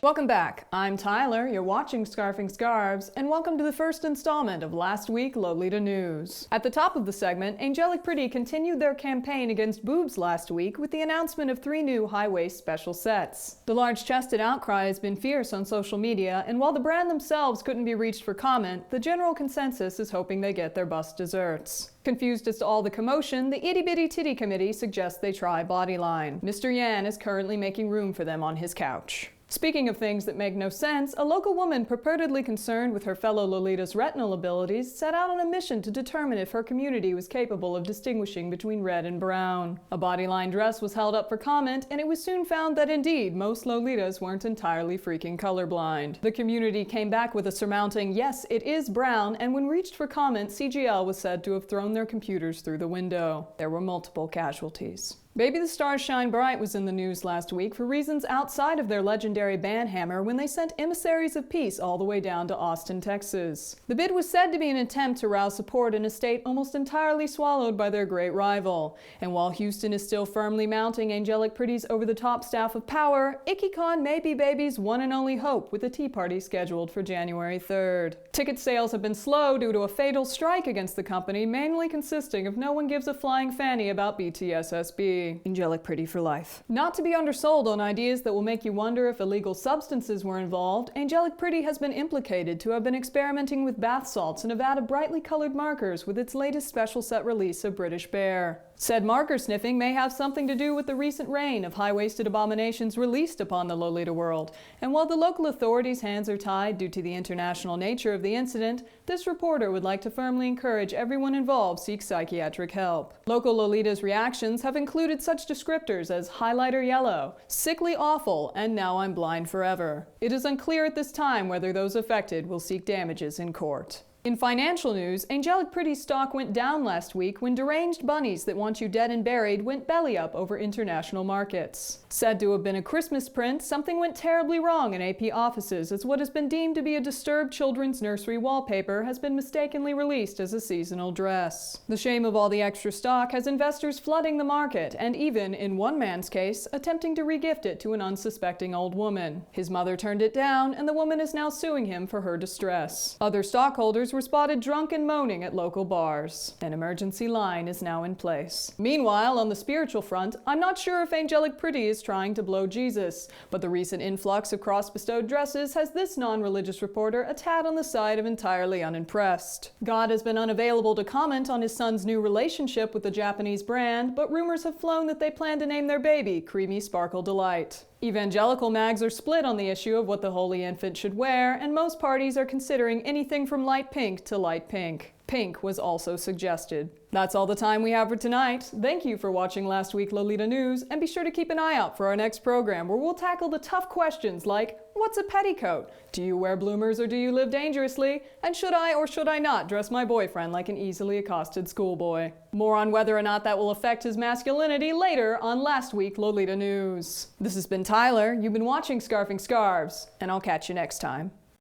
Welcome back. I'm Tyler, you're watching Scarfing Scarves, and welcome to the first installment of Last Week Lolita News. At the top of the segment, Angelic Pretty continued their campaign against boobs last week with the announcement of 3 new high-waist special sets. The large-chested outcry has been fierce on social media, and while the brand themselves couldn't be reached for comment, the general consensus is hoping they get their bust desserts. Confused as to all the commotion, the Itty Bitty Titty Committee suggests they try Bodyline. Mr. Yan is currently making room for them on his couch. Speaking of things that make no sense, a local woman purportedly concerned with her fellow Lolita's retinal abilities set out on a mission to determine if her community was capable of distinguishing between red and brown. A Bodyline dress was held up for comment, and it was soon found that indeed most Lolitas weren't entirely freaking colorblind. The community came back with a surmounting, "Yes, it is brown," and when reached for comment, CGL was said to have thrown their computers through the window. There were multiple casualties. Baby the Stars Shine Bright was in the news last week for reasons outside of their legendary band hammer when they sent emissaries of peace all the way down to Austin, Texas. The bid was said to be an attempt to rouse support in a state almost entirely swallowed by their great rival. And while Houston is still firmly mounting Angelic Pretty's over-the-top staff of power, IckyCon may be Baby's one and only hope with a tea party scheduled for January 3rd. Ticket sales have been slow due to a fatal strike against the company, mainly consisting of no one gives a flying fanny about BTSSB. Angelic Pretty for life. Not to be undersold on ideas that will make you wonder if illegal substances were involved, Angelic Pretty has been implicated to have been experimenting with bath salts and a vat of brightly colored markers with its latest special set release of British Bear. Said marker sniffing may have something to do with the recent reign of high-waisted abominations released upon the Lolita world, and while the local authorities' hands are tied due to the international nature of the incident, this reporter would like to firmly encourage everyone involved seek psychiatric help. Local Lolitas' reactions have included such descriptors as highlighter yellow, sickly awful, and now I'm blind forever. It is unclear at this time whether those affected will seek damages in court. In financial news, Angelic Pretty's stock went down last week when deranged bunnies that want you dead and buried went belly up over international markets. Said to have been a Christmas print, something went terribly wrong in AP offices as what has been deemed to be a disturbed children's nursery wallpaper has been mistakenly released as a seasonal dress. The shame of all the extra stock has investors flooding the market and even, in one man's case, attempting to regift it to an unsuspecting old woman. His mother turned it down, and the woman is now suing him for her distress. Other stockholders were spotted drunk and moaning at local bars. An emergency line is now in place. Meanwhile, on the spiritual front, I'm not sure if Angelic Pretty is trying to blow Jesus, but the recent influx of cross-bestowed dresses has this non-religious reporter a tad on the side of entirely unimpressed. God has been unavailable to comment on his son's new relationship with the Japanese brand, but rumors have flown that they plan to name their baby Creamy Sparkle Delight. Evangelical mags are split on the issue of what the holy infant should wear, and most parties are considering anything from light pink to light pink. Pink was also suggested. That's all the time we have for tonight. Thank you for watching Last Week Lolita News, and be sure to keep an eye out for our next program where we'll tackle the tough questions like, what's a petticoat? Do you wear bloomers or do you live dangerously? And should I or should I not dress my boyfriend like an easily accosted schoolboy? More on whether or not that will affect his masculinity later on Last Week Lolita News. This has been Tyler, you've been watching Scarfing Scarves, and I'll catch you next time.